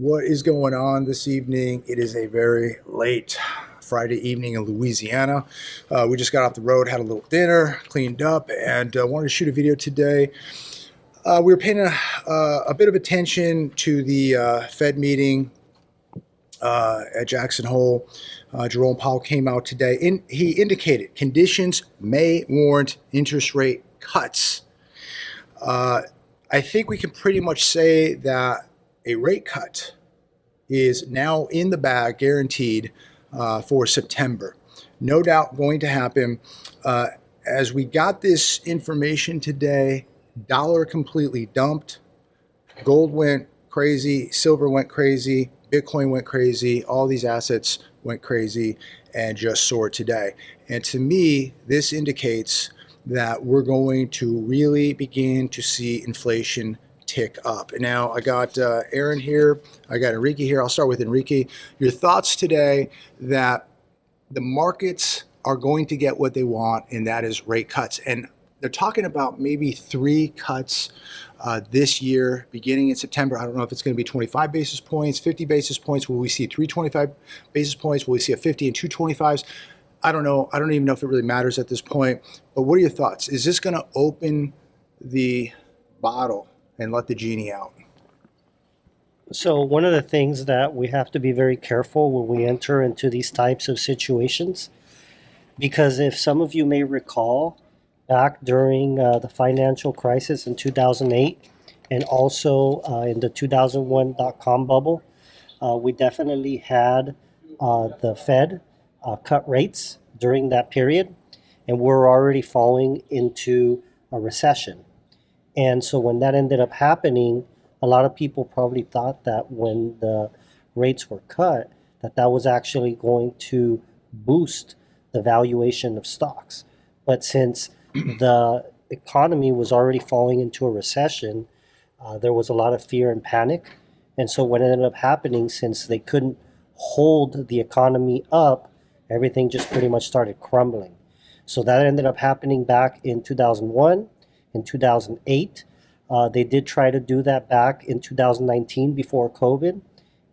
What is going on this evening? It is a very late Friday evening in Louisiana. We just got off the road, had a little dinner, cleaned up, and wanted to shoot a video today. We were paying a bit of attention to the Fed meeting at Jackson Hole. Jerome Powell came out today. He indicated conditions may warrant interest rate cuts. I think we can pretty much say that a rate cut is now in the bag, guaranteed, for September. No doubt going to happen. As we got this information today, dollar completely dumped. Gold went crazy. Silver went crazy. Bitcoin went crazy. All these assets went crazy and just soared today. And to me, this indicates that we're going to really begin to see inflation tick up. And now I got Aaron here, I got Enrique here. I'll start with Enrique. Your thoughts today that the markets are going to get what they want, and that is rate cuts. And they're talking about maybe 3 cuts this year, beginning in September. I don't know if it's going to be 25 basis points, 50 basis points. Will we see 325 basis points? Will we see a 50 and 225s? I don't know. I don't even know if it really matters at this point. But what are your thoughts? Is this going to open the bottle and let the genie out? So one of the things that we have to be very careful when we enter into these types of situations, because if some of you may recall, back during the financial crisis in 2008 and also in the 2001 dot-com bubble, we definitely had the Fed cut rates during that period, and we're already falling into a recession. And so when that ended up happening, a lot of people probably thought that when the rates were cut, that was actually going to boost the valuation of stocks. But since the economy was already falling into a recession, there was a lot of fear and panic. And so what ended up happening, since they couldn't hold the economy up, everything just pretty much started crumbling. So that ended up happening back in 2001, in 2008. They did try to do that back in 2019 before COVID,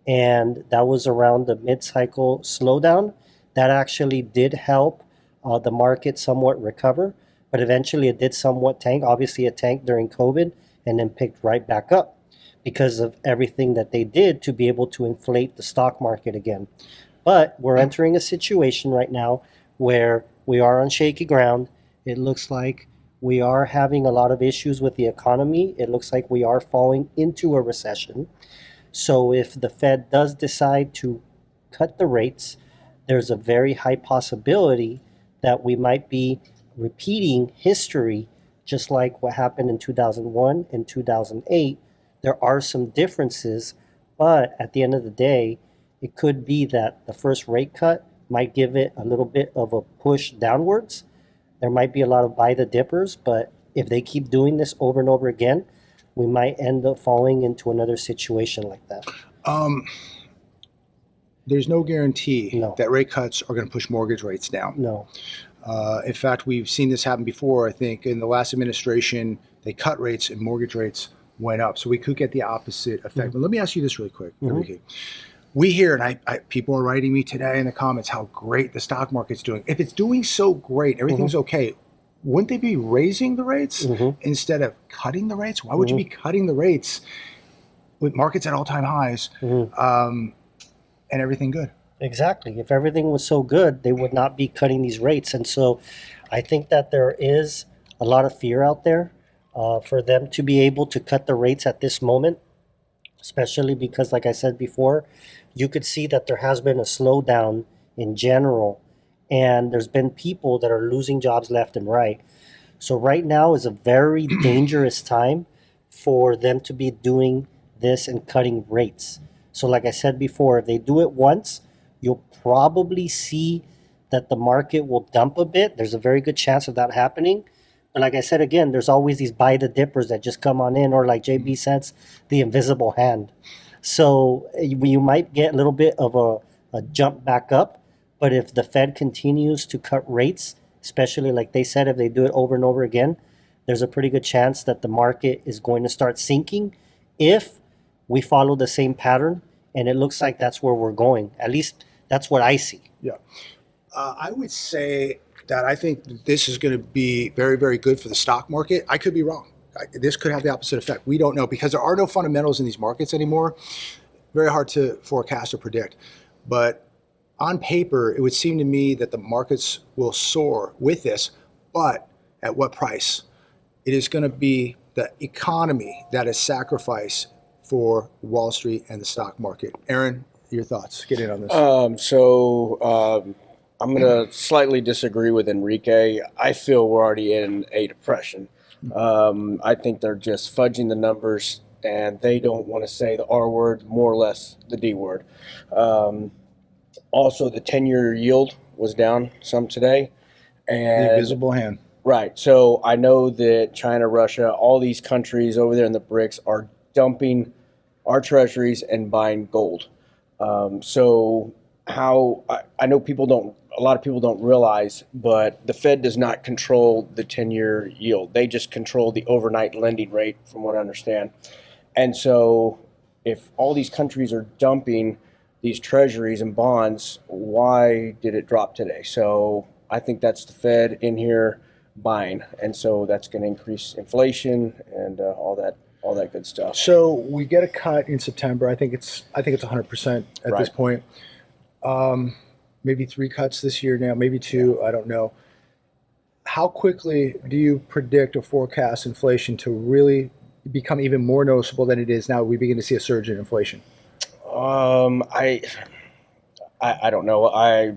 and that was around the mid-cycle slowdown. That actually did help the market somewhat recover, but eventually it did somewhat tank. Obviously it tanked during COVID and then picked right back up because of everything that they did to be able to inflate the stock market again. But we're entering a situation right now where we are on shaky ground. It looks like we are having a lot of issues with the economy. It looks like we are falling into a recession. So if the Fed does decide to cut the rates, there's a very high possibility that we might be repeating history, just like what happened in 2001 and 2008. There are some differences, but at the end of the day, it could be that the first rate cut might give it a little bit of a push downwards. There might be a lot of buy the dippers, but if they keep doing this over and over again, we might end up falling into another situation like that. There's no guarantee No. that rate cuts are going to push mortgage rates down. No. In fact, we've seen this happen before. I think in the last administration, they cut rates and mortgage rates went up. So we could get the opposite effect. But let me ask you this really quick, Enrique. We hear, and people are writing me today in the comments how great the stock market's doing. If it's doing so great, everything's okay, wouldn't they be raising the rates instead of cutting the rates? Why would you be cutting the rates with markets at all-time highs and everything good? Exactly. If everything was so good, they would not be cutting these rates. And so I think that there is a lot of fear out there for them to be able to cut the rates at this moment, especially because, like I said before, you could see that there has been a slowdown in general, and there's been people that are losing jobs left and right. So right now is a very dangerous time for them to be doing this and cutting rates. So like I said before, if they do it once, you'll probably see that the market will dump a bit. There's a very good chance of that happening. But like I said, again, there's always these buy the dippers that just come on in, or like JB says, the invisible hand. So you might get a little bit of a jump back up. But if the Fed continues to cut rates, especially like they said, if they do it over and over again, there's a pretty good chance that the market is going to start sinking if we follow the same pattern and it looks like that's where we're going. At least that's what I see. Yeah. I would say that I think this is going to be very, very good for the stock market. I could be wrong. This could have the opposite effect. We don't know because there are no fundamentals in these markets anymore. Very hard to forecast or predict. But on paper, it would seem to me that the markets will soar with this, but at what price? It is going to be the economy that is sacrificed for Wall Street and the stock market. Aaron, your thoughts? Get in on this. I'm going to slightly disagree with Enrique. I feel we're already in a depression. I think they're just fudging the numbers, and they don't want to say the R word, more or less the D word. Also, the 10-year yield was down some today. And The invisible hand. right. So I know that China, Russia, all these countries over there in the BRICS are dumping our treasuries and buying gold. So how I know a lot of people don't realize, but the Fed does not control the 10-year yield. They just control the overnight lending rate, from what I understand. And so if all these countries are dumping these treasuries and bonds, why did it drop today? So I think that's the Fed in here buying, and so that's going to increase inflation and all that good stuff. So we get a cut in September. I think it's 100% at this Right. point. Maybe 3 cuts this year now, maybe 2. I don't know. How quickly do you predict or forecast inflation to really become even more noticeable than it is now? We begin to see a surge in inflation. I don't know. I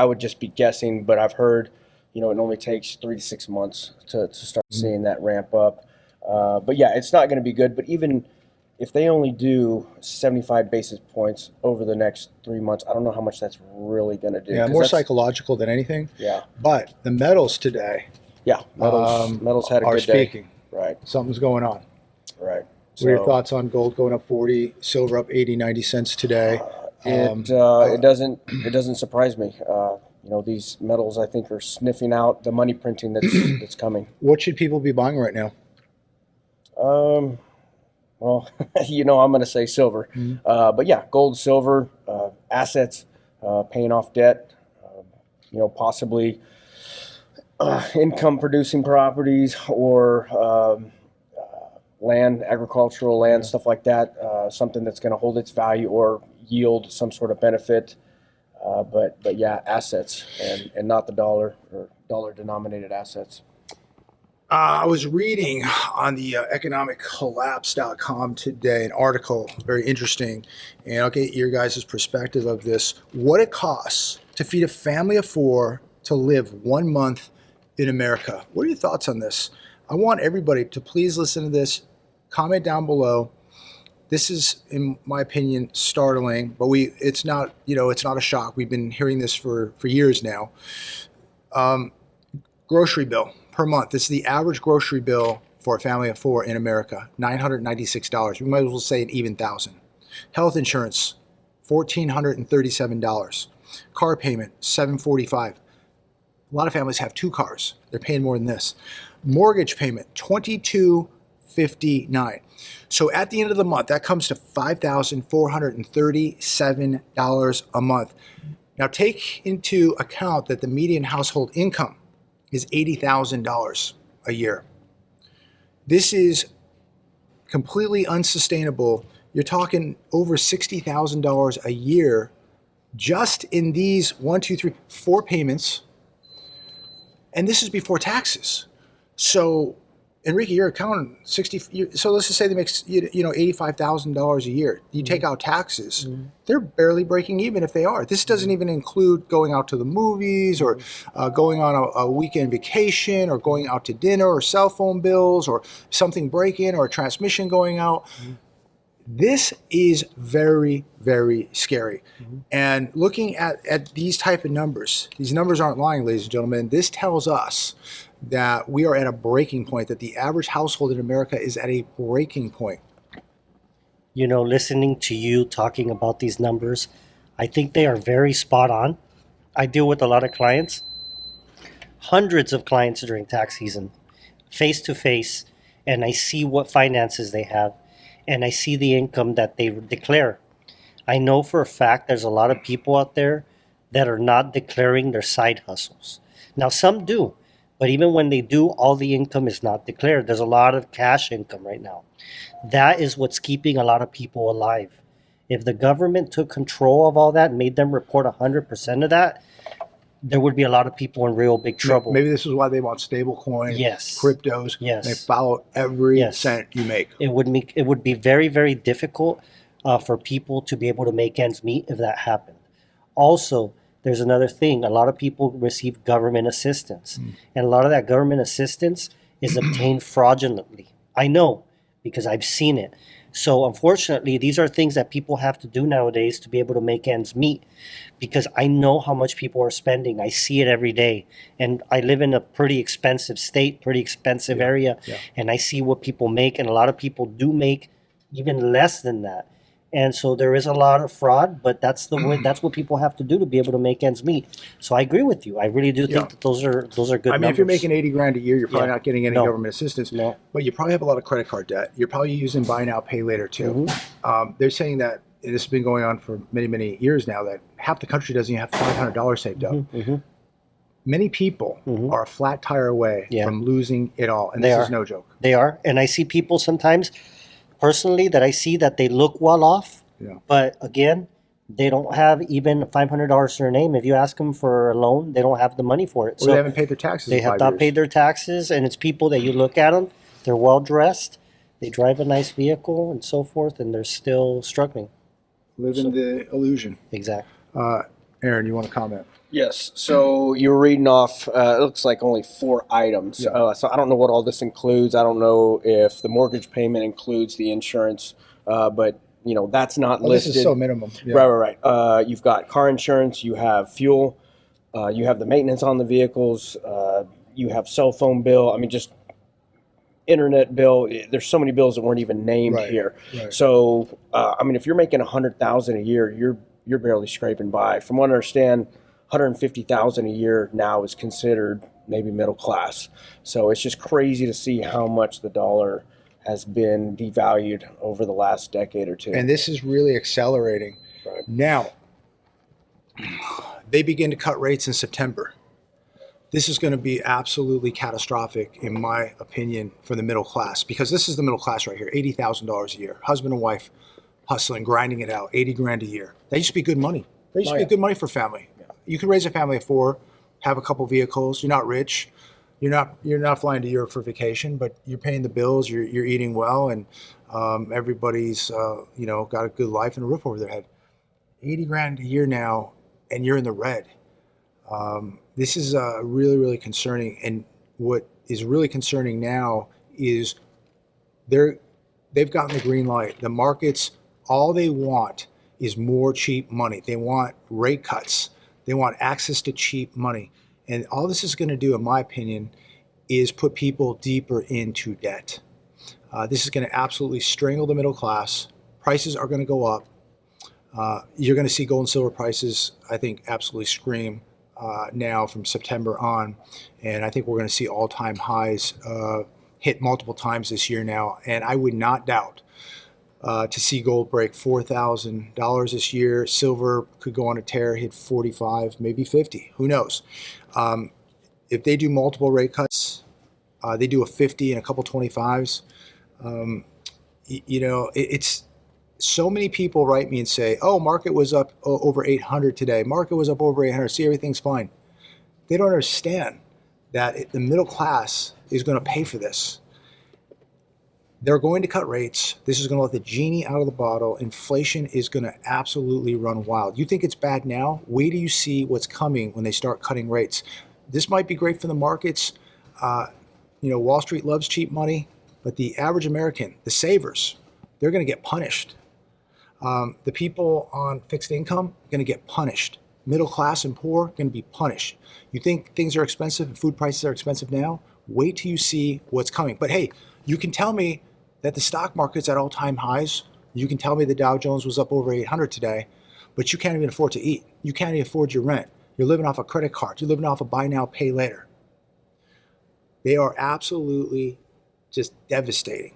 would just be guessing, but I've heard, it only takes 3 to 6 months to start seeing that ramp up. But yeah, it's not going to be good. But even if they only do 75 basis points over the next 3 months, I don't know how much that's really going to do. Yeah, 'Cause more that's- psychological than anything. Yeah, But the metals today yeah. Metals had a are good day. speaking. Right, Something's going on. right. What are your thoughts on gold going up 40, silver up 80, 90 cents today? It doesn't surprise me. These metals I think are sniffing out the money printing that's coming. What should people be buying right now? Well, I'm going to say silver. But yeah, gold, silver, assets, paying off debt, possibly income producing properties or land, agricultural land, stuff like that, something that's going to hold its value or yield some sort of benefit. But yeah, assets and not the dollar or dollar denominated assets. I was reading on the economiccollapse.com today an article, very interesting, and I'll get your guys' perspective of this. What it costs to feed a family of 4 to live 1 month in America. What are your thoughts on this? I want everybody to please listen to this, comment down below. This is, in my opinion, startling, but it's not a shock. We've been hearing this for years now. Grocery bill per month. This is the average grocery bill for a family of 4 in America, $996. We might as well say an even thousand. Health insurance, $1,437. Car payment, $745. A lot of families have 2 cars. They're paying more than this. Mortgage payment, $2,259. So at the end of the month, that comes to $5,437 a month. Now take into account that the median household income is $80,000 a year. This is completely unsustainable. You're talking over $60,000 a year just in these 4 payments, and this is before taxes. So, Enrique, you're accounting so let's just say they make $85,000 a year. You take out taxes, they're barely breaking even if they are. This doesn't even include going out to the movies or going on a weekend vacation or going out to dinner or cell phone bills or something breaking or a transmission going out. This is very, very scary. And looking at these type of numbers, these numbers aren't lying, ladies and gentlemen. This tells us that we are at a breaking point, that the average household in America is at a breaking point. Listening to you talking about these numbers, I think they are very spot on. I deal with a lot of clients, hundreds of clients during tax season, face to face, and I see what finances they have, and I see the income that they declare. I know for a fact there's a lot of people out there that are not declaring their side hustles. Now, some do, but even when they do, all the income is not declared. There's a lot of cash income right now. That is what's keeping a lot of people alive. If the government took control of all that and made them report 100% of that, there would be a lot of people in real big trouble. Maybe this is why they want stablecoin, Yes. cryptos. Yes. They follow every Yes. cent you make. It would be very, very difficult for people to be able to make ends meet if that happened. Also, there's another thing. A lot of people receive government assistance, and a lot of that government assistance is obtained fraudulently. I know because I've seen it. So unfortunately, these are things that people have to do nowadays to be able to make ends meet, because I know how much people are spending. I see it every day, and I live in a pretty expensive state, pretty expensive area, and I see what people make, and a lot of people do make even less than that. And so there is a lot of fraud, but that's the way, that's what people have to do to be able to make ends meet. So I agree with you. I really do think that those are good I mean, if you're numbers. making 80 grand a year, you're probably Yeah. not getting any No. government assistance. No. But you probably have a lot of credit card debt. You're probably using buy now, pay later too. They're saying that and this has been going on for many, many years now, that half the country doesn't even have $500 saved up. Many people are a flat tire away from losing it all, and this is no joke. They are, and I see people sometimes, personally, that I see that they look well off, but again, they don't have even $500 to their name. If you ask them for a loan, they don't have the money for it. Well, they haven't paid their taxes. They have not paid their taxes, and it's people that you look at them, they're well dressed, they drive a nice vehicle, and so forth, and they're still struggling. Living the illusion. Exactly. Aaron, you want to comment? Yes. So you're reading off, it looks like only 4 items. So I don't know what all this includes. I don't know if the mortgage payment includes the insurance, but you know, that's not listed. This is so minimum. Right. You've got car insurance, you have fuel, you have the maintenance on the vehicles, you have cell phone bill. I mean, just internet bill. There's so many bills that weren't even named here. So, I mean, if you're making $100,000 a year, you're barely scraping by. From what I understand, $150,000 a year now is considered maybe middle class. So it's just crazy to see how much the dollar has been devalued over the last decade or two. And this is really accelerating. Now, they begin to cut rates in September. This is going to be absolutely catastrophic, in my opinion, for the middle class, because this is the middle class right here, $80,000 a year, husband and wife hustling, grinding it out, 80 grand a year. That used to be good money. That used to be good money for family. You could raise a family of 4, have a couple vehicles. You're not rich. You're not flying to Europe for vacation, but you're paying the bills. You're eating well, and everybody's got a good life and a roof over their head. 80 grand a year now, and you're in the red. This is really, really concerning. And what is really concerning now is they've gotten the green light. The markets, all they want is more cheap money. They want rate cuts. They want access to cheap money. And all this is going to do, in my opinion, is put people deeper into debt. This is going to absolutely strangle the middle class. Prices are going to go up. You're going to see gold and silver prices, I think, absolutely scream now from September on. And I think we're going to see all-time highs hit multiple times this year now. And I would not doubt to see gold break $4,000 this year. Silver could go on a tear, hit 45, maybe 50. Who knows? If they do multiple rate cuts, they do a 50 and a couple 25s. It's so many people write me and say, "Oh, market was up over 800 today. Market was up over 800. See, everything's fine." They don't understand that the middle class is going to pay for this. They're going to cut rates. This is going to let the genie out of the bottle. Inflation is going to absolutely run wild. You think it's bad now? Wait till you see what's coming when they start cutting rates. This might be great for the markets. Wall Street loves cheap money, but the average American, the savers, they're going to get punished. The people on fixed income are going to get punished. Middle class and poor going to be punished. You think things are expensive and food prices are expensive now? Wait till you see what's coming. But hey, you can tell me that the stock market's at all-time highs. You can tell me the Dow Jones was up over 800 today, but you can't even afford to eat. You can't even afford your rent. You're living off a credit card. You're living off a buy now, pay later. They are absolutely just devastating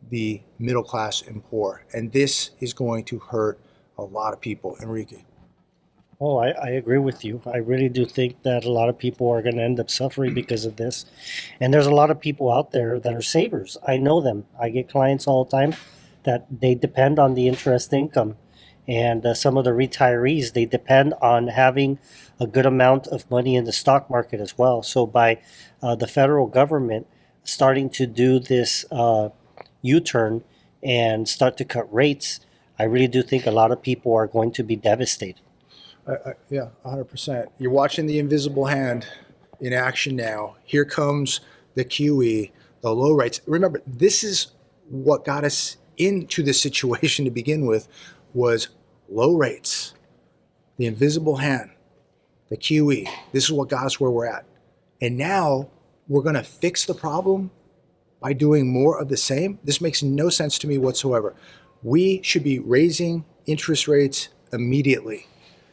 the middle class and poor. And this is going to hurt a lot of people. Enrique. Oh, I agree with you. I really do think that a lot of people are going to end up suffering because of this. And there's a lot of people out there that are savers. I know them. I get clients all the time that they depend on the interest income. And some of the retirees, they depend on having a good amount of money in the stock market as well. So by the federal government starting to do this U-turn and start to cut rates, I really do think a lot of people are going to be devastated. Yeah, 100%. You're watching the invisible hand in action now. Here comes the QE, the low rates. Remember, this is what got us into this situation to begin with, was low rates, the invisible hand, the QE. This is what got us where we're at. And now we're going to fix the problem by doing more of the same. This makes no sense to me whatsoever. We should be raising interest rates immediately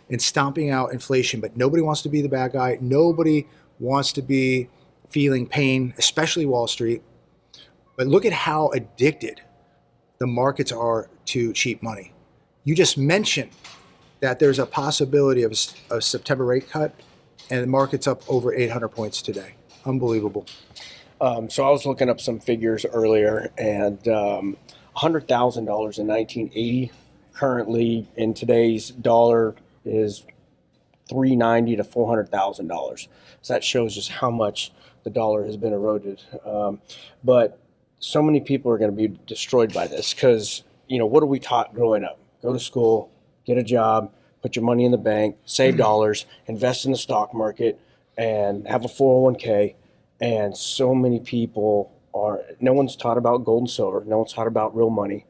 and stomping out inflation, but nobody wants to be the bad guy. Nobody wants to be feeling pain, especially Wall Street. But look at how addicted the markets are to cheap money. You just mentioned that there's a possibility of a September rate cut, and the market's up over 800 points today. Unbelievable. So I was looking up some figures earlier, and $100,000 in 1980, currently in today's dollar, is $390,000 to $400,000. So that shows just how much the dollar has been eroded. But so many people are going to be destroyed by this because, what are we taught growing up? Go to school, get a job, put your money in the bank, save dollars, invest in the stock market, and have a 401k. And so many people no one's taught about gold and silver. No one's taught about real money.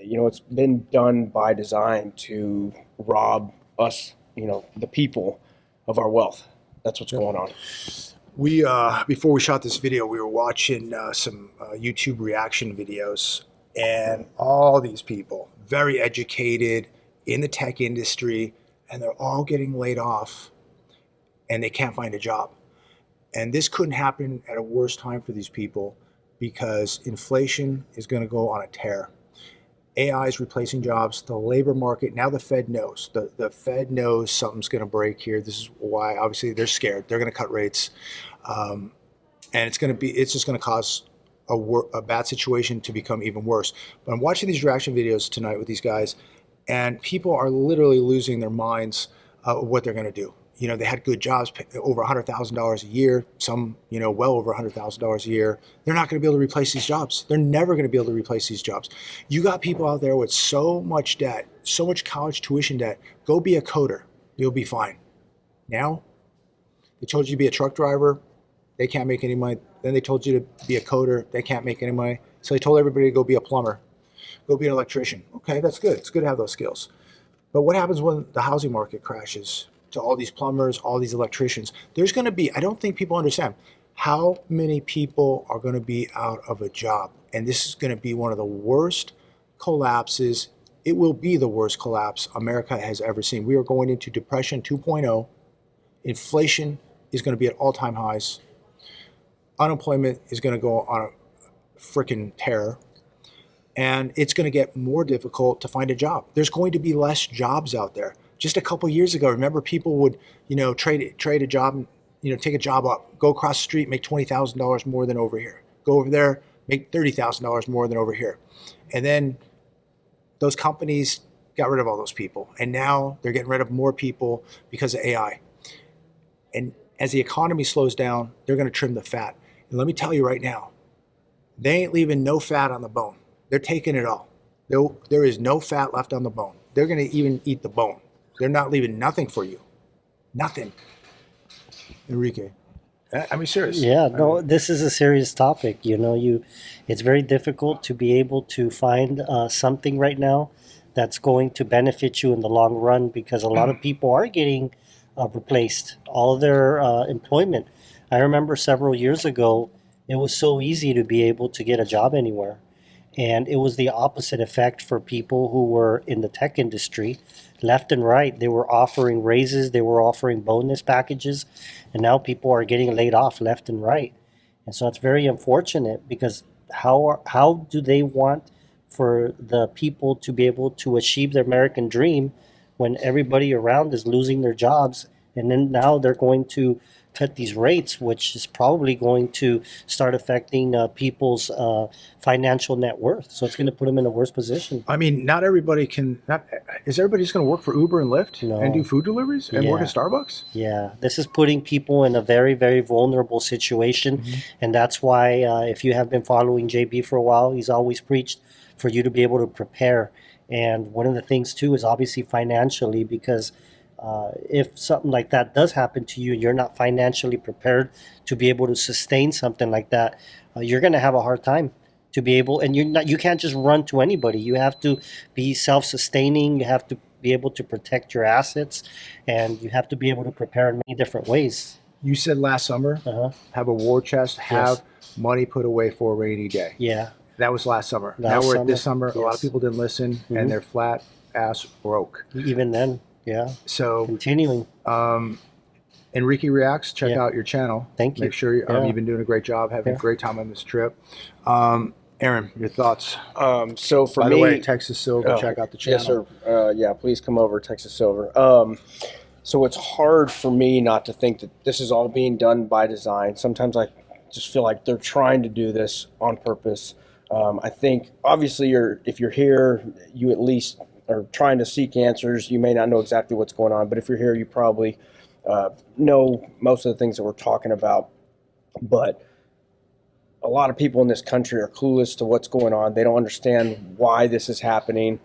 It's been done by design to rob us, the people, of our wealth. That's what's going on. We before we shot this video, we were watching some YouTube reaction videos, and all these people, very educated in the tech industry, and they're all getting laid off, and they can't find a job. And this couldn't happen at a worse time for these people because inflation is going to go on a tear. AI is replacing jobs. The labor market, now the Fed knows. The Fed knows something's going to break here. This is why, obviously, they're scared. They're going to cut rates. And it's just going to cause a bad situation to become even worse. But I'm watching these reaction videos tonight with these guys, and people are literally losing their minds of what they're going to do. They had good jobs, over $100,000 a year, some, well over $100,000 a year. They're not going to be able to replace these jobs. They're never going to be able to replace these jobs. You got people out there with so much debt, so much college tuition debt. Go be a coder. You'll be fine. Now, they told you to be a truck driver. They can't make any money. Then they told you to be a coder. They can't make any money. So they told everybody to go be a plumber. Go be an electrician. Okay, that's good. It's good to have those skills. But what happens when the housing market crashes? To all these plumbers, all these electricians, there's going to be, I don't think people understand how many people are going to be out of a job. And this is going to be one of the worst collapses. It will be the worst collapse America has ever seen. We are going into Depression 2.0. Inflation is going to be at all-time highs. Unemployment is going to go on a freaking tear. And it's going to get more difficult to find a job. There's going to be less jobs out there. Just a couple years ago, remember, people would, trade a job, take a job up, go across the street, make $20,000 more than over here. Go over there, make $30,000 more than over here. And then those companies got rid of all those people. And now they're getting rid of more people because of AI. And as the economy slows down, they're going to trim the fat. And let me tell you right now, they ain't leaving no fat on the bone. They're taking it all. There is no fat left on the bone. They're going to even eat the bone. They're not leaving nothing for you. Nothing. Enrique. I mean, serious. Yeah, no, this is a serious topic. It's very difficult to be able to find something right now that's going to benefit you in the long run because a lot of people are getting replaced, all of their employment. I remember several years ago, it was so easy to be able to get a job anywhere. And it was the opposite effect for people who were in the tech industry. Left and right, they were offering raises, they were offering bonus packages, and now people are getting laid off left and right. And so it's very unfortunate because how do they want for the people to be able to achieve their American dream when everybody around is losing their jobs. And then now they're going to cut these rates, which is probably going to start affecting people's financial net worth. So it's going to put them in a worse position. I mean, not everybody can. Not is everybody just going to work for Uber and Lyft No. and do food deliveries and work Yeah. at Starbucks? Yeah, this is putting people in a very, very vulnerable situation. And that's why if you have been following JB for a while, he's always preached for you to be able to prepare. And one of the things, too, is obviously financially, because if something like that does happen to you and you're not financially prepared to be able to sustain something like that, you're going to have a hard time to be able, and you can't just run to anybody. You have to be self-sustaining. You have to be able to protect your assets, and you have to be able to prepare in many different ways. You said last summer, Uh-huh. have a war chest, have money put away for a rainy day. Yeah. That was last summer. Last Now we're at this summer, summer. A lot of yes. people didn't listen, and they're flat ass broke. Even then, yeah. So Continuing. Enrique Reacts, check Yeah. out your channel. Thank you. Make sure Yeah. you've been doing a great job, having a Yeah. great time on this trip. Aaron, your thoughts? So for By me, the way, Texas Silver, check out the channel. yes, sir. Yeah, please come over, Texas Silver. So it's hard for me not to think that this is all being done by design. Sometimes I just feel like they're trying to do this on purpose. I think obviously if you're here, you at least are trying to seek answers. You may not know exactly what's going on, but if you're here, you probably know most of the things that we're talking about. But a lot of people in this country are clueless to what's going on. They don't understand why this is happening.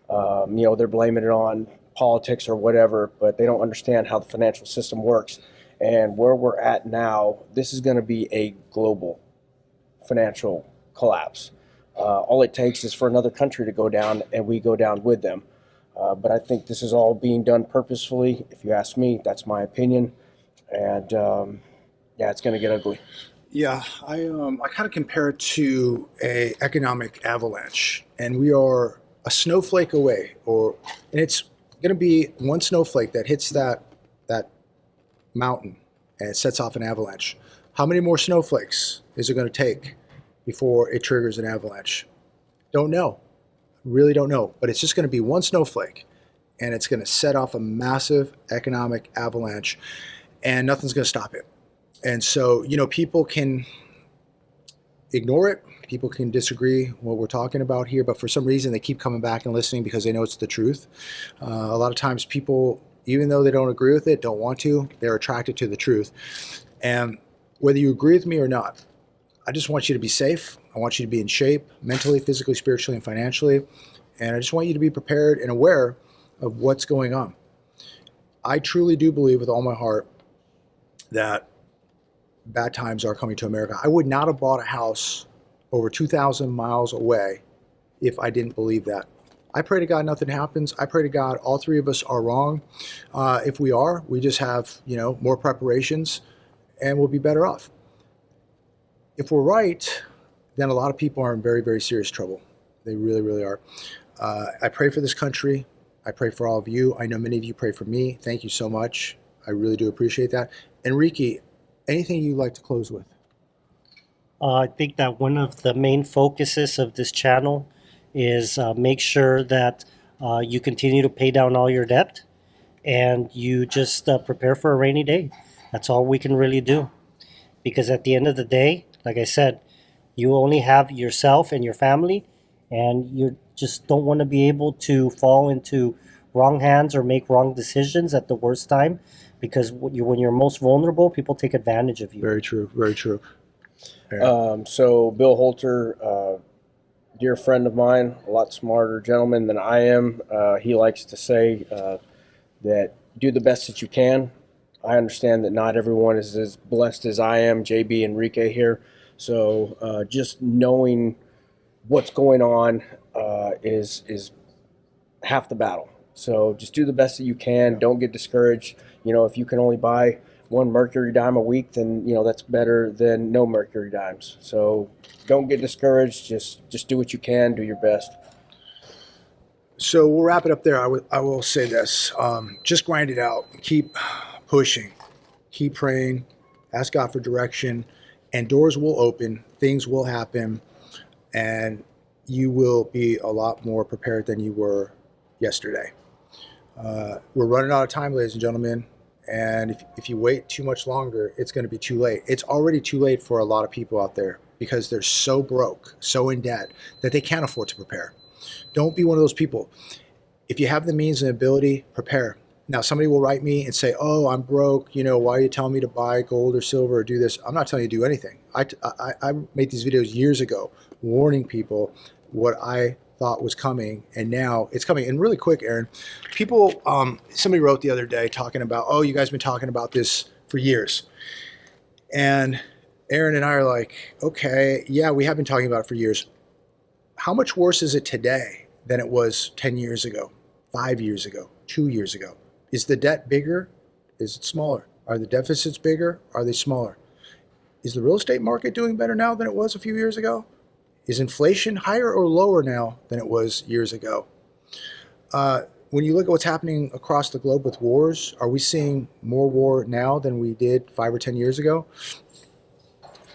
They're blaming it on politics or whatever, but they don't understand how the financial system works. And where we're at now, this is going to be a global financial collapse. All it takes is for another country to go down, and we go down with them. But I think this is all being done purposefully. If you ask me, that's my opinion. And it's going to get ugly. Yeah, I kind of compare it to a economic avalanche, and we are a snowflake away, and it's going to be one snowflake that hits that mountain and it sets off an avalanche. How many more snowflakes is it going to take before it triggers an avalanche? Don't know, really don't know, but it's just going to be one snowflake, and it's going to set off a massive economic avalanche, and nothing's going to stop it. And so, people can ignore it. People can disagree what we're talking about here, but for some reason they keep coming back and listening because they know it's the truth. A lot of times people, even though they don't agree with it, don't want to, they're attracted to the truth. And whether you agree with me or not, I just want you to be safe. I want you to be in shape mentally, physically, spiritually, and financially. And I just want you to be prepared and aware of what's going on. I truly do believe with all my heart that bad times are coming to America. I would not have bought a house over 2,000 miles away if I didn't believe that. I pray to God nothing happens. I pray to God all three of us are wrong. If we are, we just have more preparations, and we'll be better off. If we're right, then a lot of people are in very, very serious trouble. They really, really are. I pray for this country. I pray for all of you. I know many of you pray for me. Thank you so much. I really do appreciate that. Enrique, anything you'd like to close with? I think that one of the main focuses of this channel is make sure that you continue to pay down all your debt, and you just prepare for a rainy day. That's all we can really do. Because at the end of the day, like I said, you only have yourself and your family, and you just don't want to be able to fall into wrong hands or make wrong decisions at the worst time, because when you're most vulnerable, people take advantage of you. Very true. Very true. So Bill Holter, dear friend of mine, a lot smarter gentleman than I am. He likes to say that do the best that you can. I understand that not everyone is as blessed as I am, JB, Enrique here. So just knowing what's going on is half the battle. So just do the best that you can. Don't get discouraged. If you can only buy one mercury dime a week, then that's better than no mercury dimes. So don't get discouraged. Just do what you can. Do your best. So we'll wrap it up there. I will say this: just grind it out. Keep pushing. Keep praying. Ask God for direction, and doors will open. Things will happen, and you will be a lot more prepared than you were yesterday. We're running out of time, ladies and gentlemen. And if you wait too much longer, it's going to be too late. It's already too late for a lot of people out there because they're so broke, so in debt that they can't afford to prepare. Don't be one of those people. If you have the means and ability, prepare. Now, somebody will write me and say, oh, I'm broke. You know, why are you telling me to buy gold or silver or do this? I'm not telling you to do anything. I made these videos years ago warning people what I thought was coming, and now it's coming. And really quick, Aaron, people, somebody wrote the other day talking about, oh, you guys been talking about this for years. And Aaron and I are like, okay, yeah, we have been talking about it for years. How much worse is it today than it was 10 years ago, 5 years ago, 2 years ago? Is the debt bigger? Is it smaller? Are the deficits bigger? Are they smaller? Is the real estate market doing better now than it was a few years ago? Is inflation higher or lower now than it was years ago? When you look at what's happening across the globe with wars, are we seeing more war now than we did 5 or 10 years ago?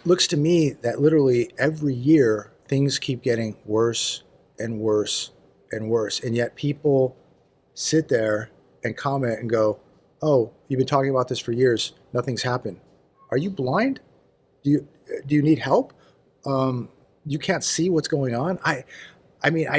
Looks to me that literally every year things keep getting worse and worse and worse. And yet people sit there and comment and go, oh, you've been talking about this for years. Nothing's happened. Are you blind? Do you need help? You can't see what's going on. I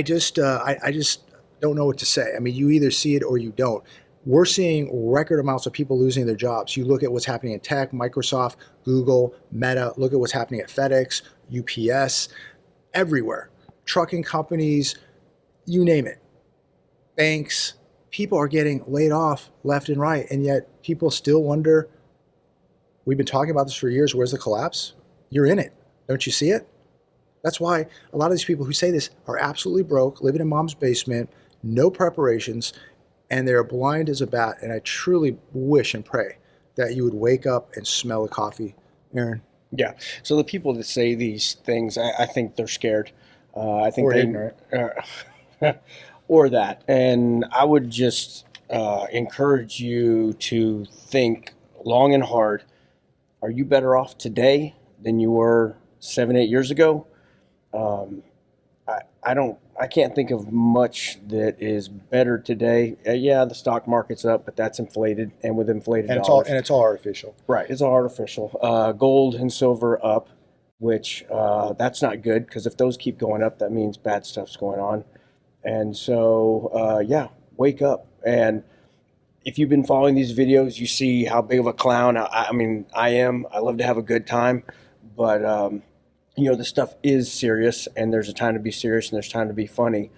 just don't know what to say. I mean, you either see it or you don't. We're seeing record amounts of people losing their jobs. You look at what's happening in tech, Microsoft, Google, Meta. Look at what's happening at FedEx, UPS, everywhere. Trucking companies, you name it. Banks. People are getting laid off left and right, and yet people still wonder, we've been talking about this for years, where's the collapse? You're in it. Don't you see it? That's why a lot of these people who say this are absolutely broke, living in mom's basement, no preparations, and they're blind as a bat. And I truly wish and pray that you would wake up and smell the coffee. Aaron? Yeah. So the people that say these things, I think they're scared. I think Or they, ignorant. or that. And I would just encourage you to think long and hard. Are you better off today than you were 7, 8 years ago? I can't think of much that is better today. Yeah, the stock market's up, but that's inflated, and with inflated And dollars, it's all artificial. right? It's all artificial. Gold and silver up, which that's not good because if those keep going up, that means bad stuff's going on. And so, yeah, wake up. And if you've been following these videos, you see how big of a clown I mean, I am. I love to have a good time, but you know, this stuff is serious, and there's a time to be serious, and there's time to be funny.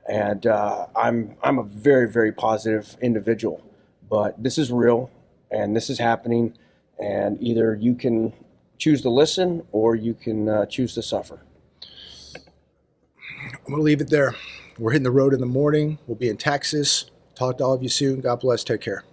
And I'm a very, very positive individual, but this is real, and this is happening, and either you can choose to listen or you can choose to suffer. I'm going to leave it there. We're hitting the road in the morning. We'll be in Texas. Talk to all of you soon. God bless. Take care.